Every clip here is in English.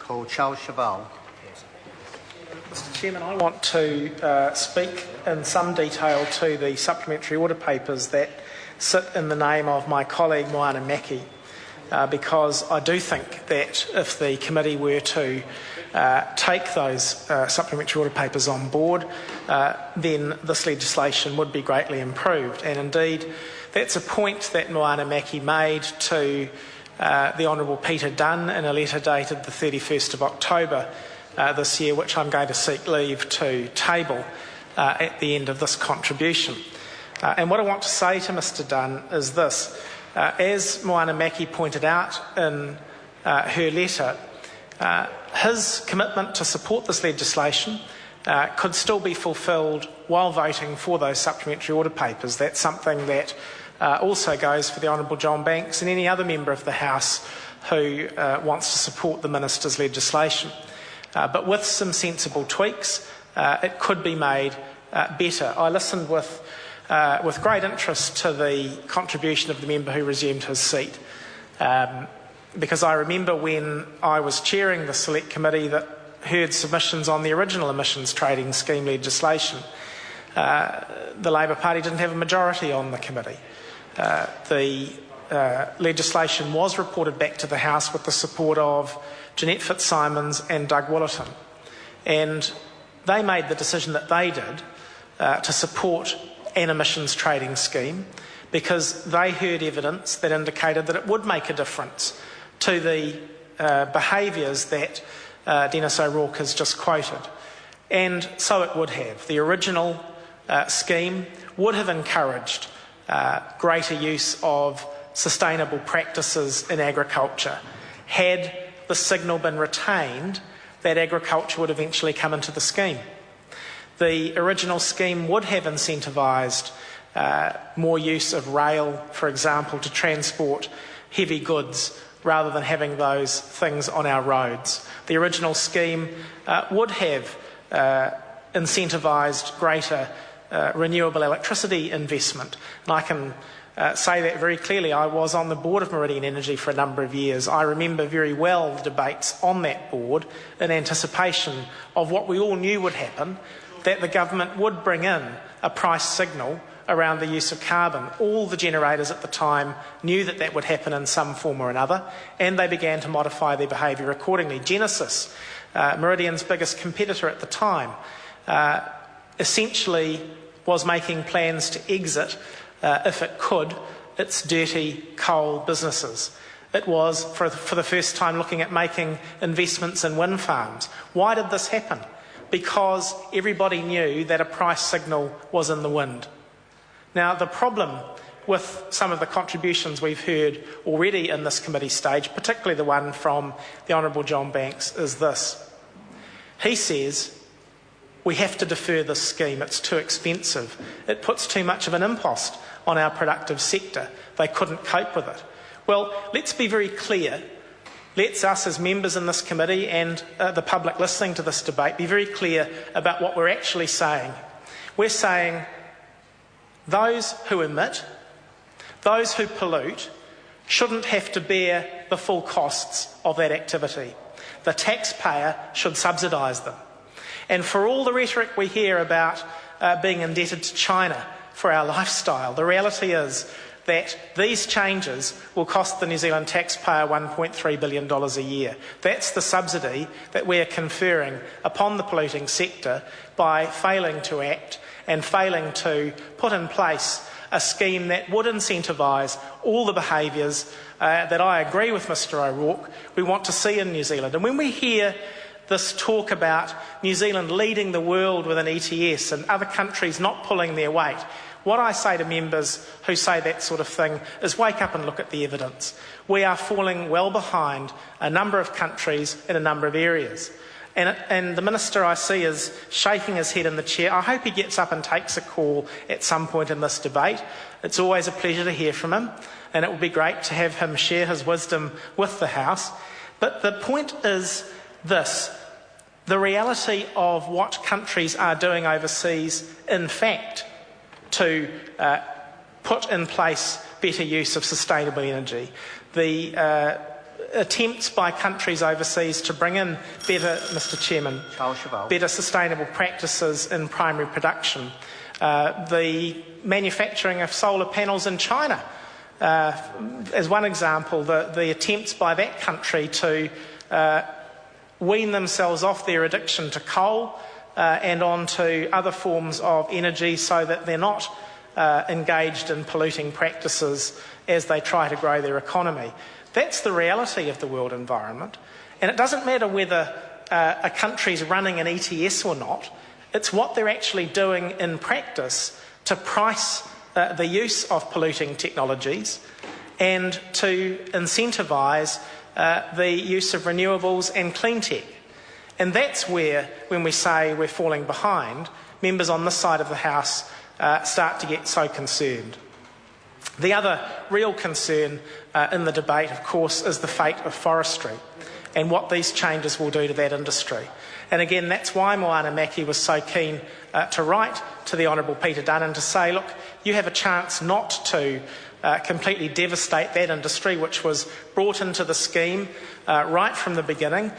call Charles Cheval. Mr Chairman, I want to speak in some detail to the supplementary order papers that sit in the name of my colleague Moana Maki, because I do think that if the committee were to take those supplementary order papers on board, then this legislation would be greatly improved. And indeed, that's a point that Moana Maki made to the Honourable Peter Dunn in a letter dated the 31st of October this year, which I'm going to seek leave to table at the end of this contribution. And what I want to say to Mr Dunn is this. As Moana Maki pointed out in her letter, his commitment to support this legislation could still be fulfilled while voting for those supplementary order papers. That's something that also goes for the Honourable John Banks and any other member of the House who wants to support the Minister's legislation. But with some sensible tweaks, it could be made better. I listened with great interest to the contribution of the member who resumed his seat, because I remember when I was chairing the Select Committee that heard submissions on the original emissions trading scheme legislation. The Labour Party didn't have a majority on the committee. The legislation was reported back to the House with the support of Jeanette Fitzsimons and Doug Willerton, and they made the decision that they did to support an emissions trading scheme because they heard evidence that indicated that it would make a difference to the behaviours that Dennis O'Rourke has just quoted. And so it would have. The original scheme would have encouraged greater use of sustainable practices in agriculture. Had the signal been retained, that agriculture would eventually come into the scheme. The original scheme would have incentivised more use of rail, for example, to transport heavy goods rather than having those things on our roads. The original scheme would have incentivised greater renewable electricity investment. And I can say that very clearly. I was on the board of Meridian Energy for a number of years. I remember very well the debates on that board in anticipation of what we all knew would happen, that the government would bring in a price signal around the use of carbon. All the generators at the time knew that that would happen in some form or another, and they began to modify their behaviour accordingly. Genesis, Meridian's biggest competitor at the time, essentially was making plans to exit, if it could, its dirty coal businesses. It was, for the first time, looking at making investments in wind farms. Why did this happen? Because everybody knew that a price signal was in the wind. Now, the problem with some of the contributions we've heard already in this committee stage, particularly the one from the Honourable John Banks, is this. He says, we have to defer this scheme, it's too expensive. It puts too much of an impost on our productive sector. They couldn't cope with it. Well, let's be very clear. Let's us as members in this committee and the public listening to this debate be very clear about what we're actually saying. We're saying those who emit, those who pollute, shouldn't have to bear the full costs of that activity. The taxpayer should subsidise them. And for all the rhetoric we hear about being indebted to China for our lifestyle, the reality is that these changes will cost the New Zealand taxpayer $1.3 billion a year. That's the subsidy that we are conferring upon the polluting sector by failing to act and failing to put in place a scheme that would incentivise all the behaviours that I agree with Mr O'Rourke we want to see in New Zealand. And when we hear this talk about New Zealand leading the world with an ETS and other countries not pulling their weight, what I say to members who say that sort of thing is wake up and look at the evidence. We are falling well behind a number of countries in a number of areas. And the Minister I see is shaking his head in the chair. I hope he gets up and takes a call at some point in this debate. It's always a pleasure to hear from him, and it would be great to have him share his wisdom with the House. But the point is this. The reality of what countries are doing overseas, in fact, to put in place better use of sustainable energy. The attempts by countries overseas to bring in better, Mr. Chairman, better sustainable practices in primary production. The manufacturing of solar panels in China, as one example, the attempts by that country to wean themselves off their addiction to coal and onto other forms of energy so that they're not engaged in polluting practices as they try to grow their economy. That's the reality of the world environment. And it doesn't matter whether a country's running an ETS or not, it's what they're actually doing in practice to price the use of polluting technologies and to incentivise the use of renewables and clean tech. And that's where, when we say we're falling behind, members on this side of the House start to get so concerned. The other real concern in the debate, of course, is the fate of forestry and what these changes will do to that industry. And again, that's why Moana Maki was so keen to write to the Honourable Peter Dunn and to say, look, you have a chance not to completely devastate that industry, which was brought into the scheme right from the beginning,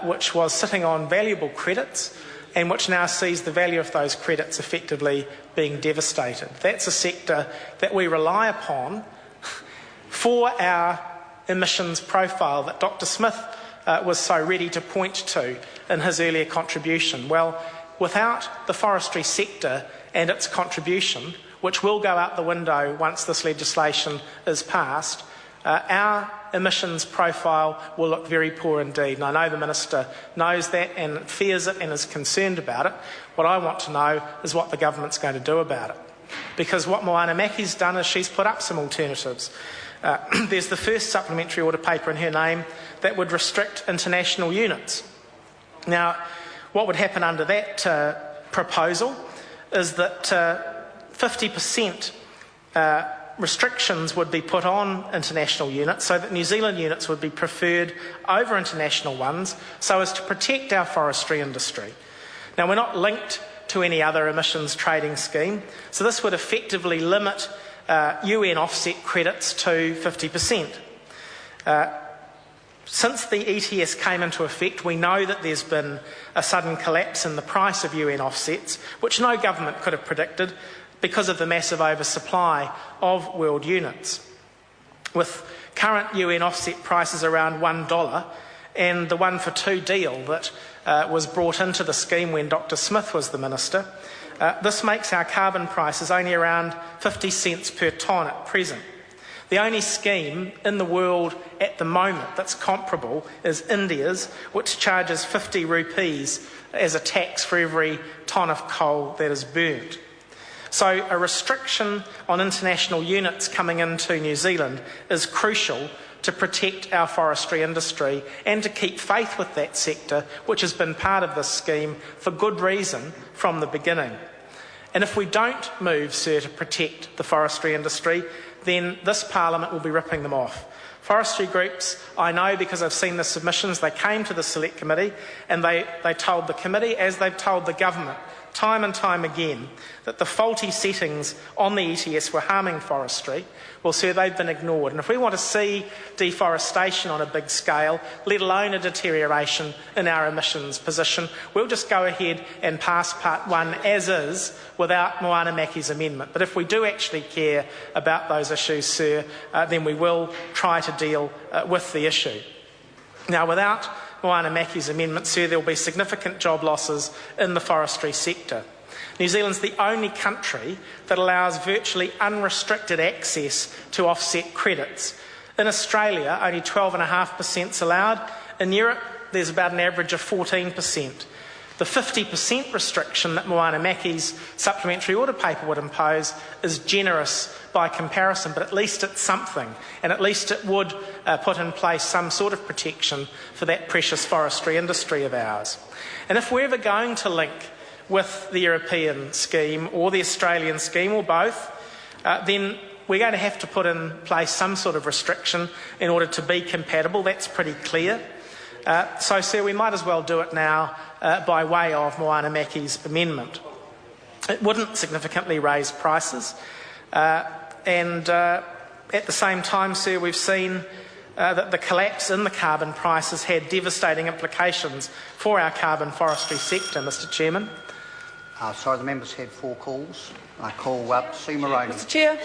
which was sitting on valuable credits, and which now sees the value of those credits effectively being devastated. That's a sector that we rely upon for our emissions profile that Dr. Smith was so ready to point to in his earlier contribution. Well, without the forestry sector and its contribution, which will go out the window once this legislation is passed, our emissions profile will look very poor indeed. And I know the Minister knows that and fears it and is concerned about it. What I want to know is what the government's going to do about it. Because what Moana Maki's done is she's put up some alternatives. There's the first supplementary order paper in her name that would restrict international units. Now, what would happen under that proposal is that 50% restrictions would be put on international units so that New Zealand units would be preferred over international ones so as to protect our forestry industry. Now, we're not linked to any other emissions trading scheme, so this would effectively limit UN offset credits to 50%. Since the ETS came into effect, we know that there's been a sudden collapse in the price of UN offsets, which no government could have predicted because of the massive oversupply of world units. With current UN offset prices around $1 and the 1 for 2 deal that was brought into the scheme when Dr. Smith was the Minister, this makes our carbon prices only around 50 cents per tonne at present. The only scheme in the world at the moment that's comparable is India's, which charges 50 rupees as a tax for every tonne of coal that is burnt. So a restriction on international units coming into New Zealand is crucial to protect our forestry industry and to keep faith with that sector, which has been part of this scheme for good reason from the beginning. And if we don't move, sir, to protect the forestry industry, then this Parliament will be ripping them off. Forestry groups, I know because I've seen the submissions, they came to the Select Committee and they told the committee, as they've told the government, time and time again, that the faulty settings on the ETS were harming forestry. Well, sir, they've been ignored. And if we want to see deforestation on a big scale, let alone a deterioration in our emissions position, we'll just go ahead and pass Part 1 as is without Moana Maki's amendment. But if we do actually care about those issues, sir, then we will try to deal with the issue. Now, without Moana Maki's amendment, sir, there will be significant job losses in the forestry sector. New Zealand's the only country that allows virtually unrestricted access to offset credits. In Australia, only 12.5% is allowed. In Europe, there's about an average of 14%. The 50% restriction that Moana Maki's supplementary order paper would impose is generous by comparison, but at least it's something, and at least it would put in place some sort of protection for that precious forestry industry of ours. And if we're ever going to link with the European scheme or the Australian scheme or both, then we're going to have to put in place some sort of restriction in order to be compatible. That's pretty clear. So, sir, we might as well do it now by way of Moana Maki's amendment. It wouldn't significantly raise prices. And at the same time, sir, we've seen that the collapse in the carbon price has had devastating implications for our carbon forestry sector, Mr Chairman. Sorry, the member's had 4 calls. I call Sue Moroney. Mr Chair,